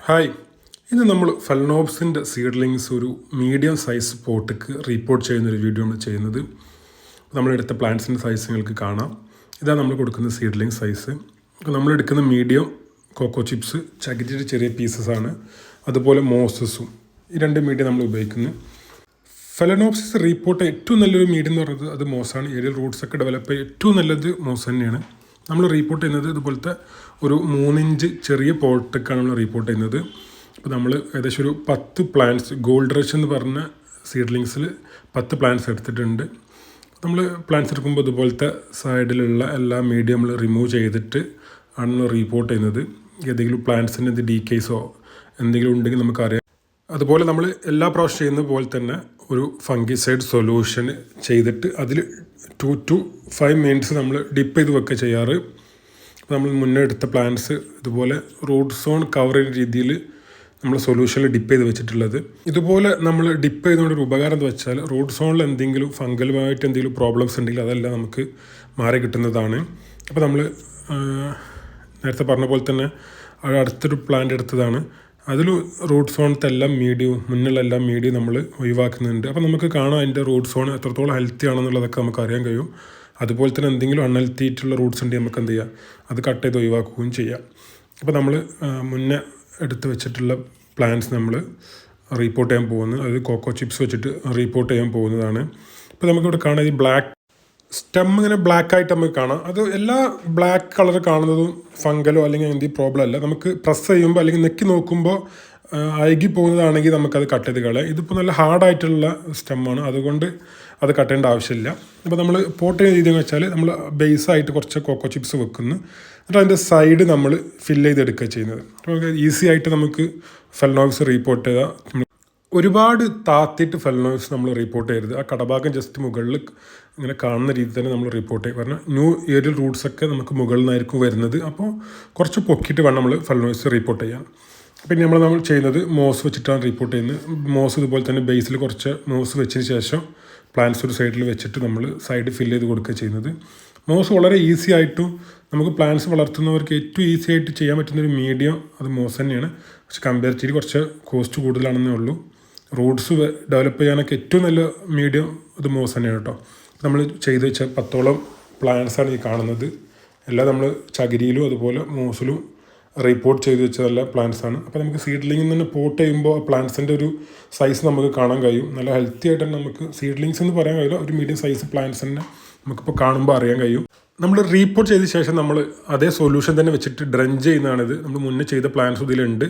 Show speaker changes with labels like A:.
A: Hi, ഇന്ന് നമ്മൾ ഫലനോപ്സിൻ്റെ seedlings ഒരു മീഡിയം സൈസ് പോട്ടിക്ക് റീപ്പോർട്ട് ചെയ്യുന്നൊരു വീഡിയോ ആണ് ചെയ്യുന്നത്. നമ്മളെടുത്ത പ്ലാന്റ്സിൻ്റെ സൈസ് നിങ്ങൾക്ക് കാണാം. ഇതാണ് നമ്മൾ കൊടുക്കുന്ന സീഡ്ലിംഗ് സൈസ്. നമ്മളെടുക്കുന്ന മീഡിയം കോക്കോ ചിപ്സ് ചകിരിയുടെ ചെറിയ പീസസ് ആണ്, അതുപോലെ മോസസും. ഈ രണ്ട് മീഡിയം നമ്മൾ ഉപയോഗിക്കുന്നത്. ഫലനോപ്സിസ് റീപ്പോർട്ട് ഏറ്റവും നല്ലൊരു മീഡിയം എന്ന് പറയുന്നത് അത് മോസാണ്. ഏരിയൽ റൂട്ട്സൊക്കെ ഡെവലപ്പ് ചെയ്യുക ഏറ്റവും നല്ലത് മോസ് തന്നെയാണ്. നമ്മൾ റിപ്പോർട്ട് ചെയ്യുന്നത് ഇതുപോലത്തെ ഒരു 3 ഇഞ്ച് ചെറിയ പോട്ടൊക്കെയാണ് നമ്മൾ റിപ്പോർട്ട് ചെയ്യുന്നത്. അപ്പോൾ നമ്മൾ ഏകദേശം ഒരു 10 പ്ലാന്റ്സ് ഗോൾഡ് റഷ് എന്ന് പറഞ്ഞ സീഡ്ലിങ്സിൽ 10 പ്ലാന്റ്സ് എടുത്തിട്ടുണ്ട്. നമ്മൾ പ്ലാന്റ്സ് എടുക്കുമ്പോൾ ഇതുപോലത്തെ സൈഡിലുള്ള എല്ലാ മീഡിയം നമ്മൾ റിമൂവ് ചെയ്തിട്ട് ആണ് നമ്മൾ റിപ്പോർട്ട് ചെയ്യുന്നത്. ഏതെങ്കിലും പ്ലാന്റ്സിൻ്റെ എന്ത് ഡീക്കേസോ എന്തെങ്കിലും ഉണ്ടെങ്കിൽ നമുക്കറിയാം. അതുപോലെ നമ്മൾ എല്ലാ പ്രാവശ്യം ചെയ്യുന്ന പോലെ തന്നെ ഒരു ഫംഗിസൈഡ് സൊല്യൂഷൻ ചെയ്തിട്ട് അതിൽ 2 to 5 മിനിറ്റ്സ് നമ്മൾ ഡിപ്പ് ചെയ്ത് വെക്കുക ചെയ്യാറ്. അപ്പോൾ നമ്മൾ മുന്നേ എടുത്ത പ്ലാന്റ്സ് ഇതുപോലെ റൂട്ട് സോൺ കവർ ചെയ്യുന്ന രീതിയിൽ നമ്മൾ സൊല്യൂഷനിൽ ഡിപ്പ് ചെയ്ത് വെച്ചിട്ടുള്ളത്. ഇതുപോലെ നമ്മൾ ഡിപ്പ് ചെയ്തുകൊണ്ടൊരു ഉപകാരം എന്ന് വെച്ചാൽ റൂട്ട് സോണിൽ എന്തെങ്കിലും ഫംഗലുമായിട്ട് എന്തെങ്കിലും പ്രോബ്ലംസ് ഉണ്ടെങ്കിൽ അതെല്ലാം നമുക്ക് മാറി കിട്ടുന്നതാണ്. അപ്പോൾ നമ്മൾ നേരത്തെ പറഞ്ഞ പോലെ തന്നെ അടുത്തൊരു പ്ലാന്റ് എടുത്തതാണ്. അതിൽ റൂട്ട് സോണത്തെ എല്ലാം മീഡിയവും മുന്നിലുള്ള എല്ലാ മീഡിയവും നമ്മൾ ഒഴിവാക്കുന്നുണ്ട്. അപ്പോൾ നമുക്ക് കാണാം അതിൻ്റെ റൂട്ട് സോൺ എത്രത്തോളം ഹെൽത്തി ആണെന്നുള്ളതൊക്കെ നമുക്ക് അറിയാൻ കഴിയും. അതുപോലെ തന്നെ എന്തെങ്കിലും അൺഹെൽത്തി ആയിട്ടുള്ള റൂട്ട്സ് ഉണ്ടെങ്കിൽ നമുക്ക് എന്ത് ചെയ്യാം, അത് കട്ട് ചെയ്ത് ഒഴിവാക്കുകയും ചെയ്യാം. അപ്പോൾ നമ്മൾ മുന്നേ എടുത്ത് വെച്ചിട്ടുള്ള പ്ലാന്റ്സ് നമ്മൾ റീപ്പോർട്ട് ചെയ്യാൻ പോകുന്നത് അത് കോക്കോ ചിപ്സ് വെച്ചിട്ട് റീപ്പോർട്ട് ചെയ്യാൻ പോകുന്നതാണ്. ഇപ്പോൾ നമുക്കിവിടെ കാണാം ഈ ബ്ലാക്ക് സ്റ്റെം ഇങ്ങനെ ബ്ലാക്ക് ആയിട്ട് നമുക്ക് കാണാം. അത് എല്ലാ ബ്ലാക്ക് കളർ കാണുന്നതും ഫംഗലോ അല്ലെങ്കിൽ എന്തെങ്കിലും പ്രോബ്ലം അല്ല. നമുക്ക് പ്രസ് ചെയ്യുമ്പോൾ അല്ലെങ്കിൽ നെക്കി നോക്കുമ്പോൾ അഴുകി പോകുന്നതാണെങ്കിൽ നമുക്കത് കട്ട് ചെയ്ത് കളയാം. ഇതിപ്പോൾ നല്ല ഹാർഡായിട്ടുള്ള സ്റ്റെമ്മാണ്, അതുകൊണ്ട് അത് കട്ട് ചെയ്യേണ്ട ആവശ്യമില്ല. അപ്പോൾ നമ്മൾ പോട്ട് ചെയ്യുന്ന രീതി എന്ന് വെച്ചാൽ നമ്മൾ ബേസായിട്ട് കുറച്ച് കോക്കോ ചിപ്സ് വെക്കുന്നു, എന്നിട്ട് അതിൻ്റെ സൈഡ് നമ്മൾ ഫില്ല് ചെയ്തെടുക്കുക ചെയ്യുന്നത്. നമുക്ക് ഈസി ആയിട്ട് നമുക്ക് ഫലനോപ്സ് റീപ്പോർട്ട് ചെയ്താൽ ഒരുപാട് താത്തിയിട്ട് ഫലനോപ്സ് നമ്മൾ റിപ്പോർട്ട് ചെയ്യരുത്. ആ കടഭാഗം ജസ്റ്റ് മുകളിൽ ഇങ്ങനെ കാണുന്ന രീതി തന്നെ നമ്മൾ റിപ്പോർട്ട് ചെയ്യും. കാരണം ന്യൂ ഏരിയൽ റൂട്ട്സൊക്കെ നമുക്ക് മുകളിൽ നിന്നായിരിക്കും വരുന്നത്. അപ്പോൾ കുറച്ച് പൊക്കിയിട്ട് വേണം നമ്മൾ ഫലനോപ്സ് റിപ്പോർട്ട് ചെയ്യാൻ. പിന്നെ നമ്മൾ ചെയ്യുന്നത് മോസ് വെച്ചിട്ടാണ് റിപ്പോർട്ട് ചെയ്യുന്നത്. മോസ് ഇതുപോലെ തന്നെ ബേസിൽ കുറച്ച് മോസ് വെച്ചതിന് ശേഷം പ്ലാന്റ്സ് ഒരു സൈഡിൽ വെച്ചിട്ട് നമ്മൾ സൈഡ് ഫില്ല് ചെയ്ത് കൊടുക്കുക ചെയ്യുന്നത്. മോസ് വളരെ ഈസി ആയിട്ടും നമുക്ക് പ്ലാന്റ്സ് വളർത്തുന്നവർക്ക് ഏറ്റവും ഈസി ആയിട്ട് ചെയ്യാൻ പറ്റുന്നൊരു മീഡിയം അത് മോസ് തന്നെയാണ്. പക്ഷെ കമ്പാരിറ്റീവ് കുറച്ച് കോസ്റ്റ് കൂടുതലാണെന്നേ ഉള്ളൂ. റൂട്ട്സ് ഡെവലപ്പ് ചെയ്യാനൊക്കെ ഏറ്റവും നല്ല മീഡിയം അത് മോസ് തന്നെയാണ് കേട്ടോ. നമ്മൾ ചെയ്ത് വെച്ച 10ഓളം പ്ലാന്റ്സാണ് ഈ കാണുന്നത്. എല്ലാം നമ്മൾ ചകിരിയിലും അതുപോലെ മോസിലും റിപ്പോർട്ട് ചെയ്ത് വെച്ച നല്ല പ്ലാന്റ്സാണ്. അപ്പോൾ നമുക്ക് സീഡ്ലിങ്ങിൽ നിന്ന് പോട്ട് ചെയ്യുമ്പോൾ പ്ലാന്റ്സിൻ്റെ ഒരു സൈസ് നമുക്ക് കാണാൻ കഴിയും. നല്ല ഹെൽത്തി ആയിട്ട് തന്നെ നമുക്ക് സീഡ്ലിങ്സ് എന്ന് പറയാൻ കഴിയില്ല, ഒരു മീഡിയം സൈസ് പ്ലാന്റ്സ് തന്നെ നമുക്കിപ്പോൾ കാണുമ്പോൾ അറിയാൻ കഴിയും. നമ്മൾ റീപ്പോർട്ട് ചെയ്ത ശേഷം നമ്മൾ അതേ സൊല്യൂഷൻ തന്നെ വെച്ചിട്ട് ഡ്രഞ്ച് ചെയ്യുന്നതാണിത്. നമ്മൾ മുന്നേ ചെയ്ത പ്ലാന്റ്സ് ഇതിലുണ്ട്.